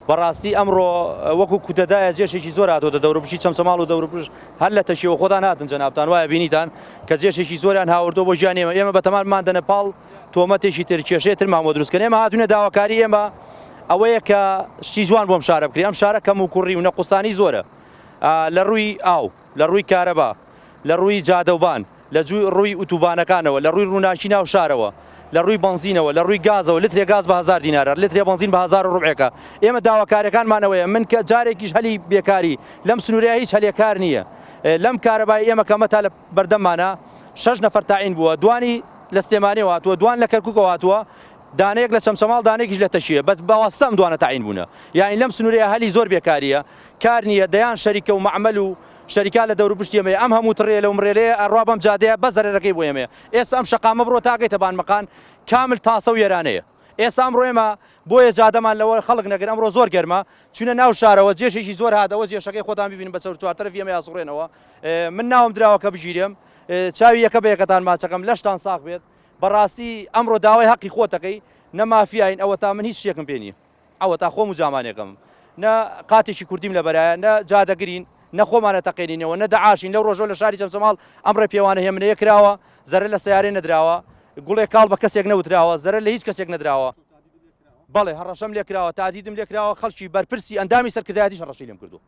بەڕاستی ئەمڕۆ وەکو کودەدایە جێشێکی زۆر هاتۆتە دەوروبشی چەمچەماڵ و دەوروبش هەر لە تەشیوە خۆتان هاتن جەنابتان وایە بینیتان کە جێشێکی زۆریان هاوردۆ بۆ ژیان ئێمە بەتەمانمان دەنەپاڵ تۆمەتێکی تر کێشەیەتر مامۆ دروستکەن ئێمە هاتوونە داواکاری ئێمە ئەوەیە کە شتی جوان بۆم شارە بکرێ ئەم شارە کەم و کوڕی و نەقوستانی زۆرە لە ڕووی ئاو لە ڕووی کارەبا لە ڕووی جادەوبان لە ڕووی ئوتوبانەکانەوە لە ڕووی ڕووناچی ناو شارەوە لە ڕووی بنزینەوە لە ڕووی گازەوە لترێ گاز بە 1000 دینارە لترێ بنزین بە 1000 ڕوبعێکە ئێمە داواکاریەکانمانەوەیە من کە جارێکیش هەلی بێکاری لەم سنووریا هیچ هەلێکار نییە لەم کارەبای ئێمە کەمە تا لە بەردەممانە 6 نەفەر تاعین بووە دوانی لە سلێمانیەوە هاتووە دوان لە کەرکووکەوە هاتووە دانەیەک لە چەمچەماڵ دانێکیش لە تەشیە بەس بەواستە ئەم دوانە تاعین بوونە یعنی لەم سنووریا هەلی زۆر بێکاریە کار نییە دەیان شەریکە و معمەل و شەریکا لە دەوروبشتی ئێمەیە ئەم هەموو تڕێ لەو مڕێلەیە ئەڕوا بەم جادەیە بە زەرەرەکەی بۆ ئێمەیە ئێستا ئەم شەقامە بڕۆ تاگەیتە بانمەقان کامل تاسە و یێرانەیە ئێستا ئەمڕۆ ئێمە بۆیە جادەمان لەوە خەڵک نەگەن ئەمڕۆ زۆر گەرمە چونە ناو شارەوە جێشێکی زۆر هاتەوە جێشەکەی خۆتان ببینن بە چەور چوارتەرەف ئێمە یاسوڕێنەوە من ناوم دراوە کە بژیرێم چاوی یەکە بە یەکەتان ماچەکەم لەشتان ساغ بێت بەڕاستی ئەمڕۆ داوای حەقی خۆتەکەی نەمافیاین ئەوە تا من هیچ شتێکم پێ نییە ئەوە تا خۆم و جامانێکم نە قاتێکی کوردیم لەبەرایە نە جادەگرین نەخۆمانە تەقێنینەوە نە دەعاشین لەو ڕۆژۆ لە شاری چەمچەماڵ ئەمڕێ پێوانە هێمنەیە کراوە زەرە لە سیارێ نەدراوە گوڵێ کاڵ بە کەسێک نەوتراوە زەرە لە هیچ کەسێک نەدراوە بەڵێ هەڕەشەم لێکراوە تادیدم لێکراوە خەڵکی بەرپرسی ئەندامی سەرکردایەتیش هەڕەشەی لێم کردو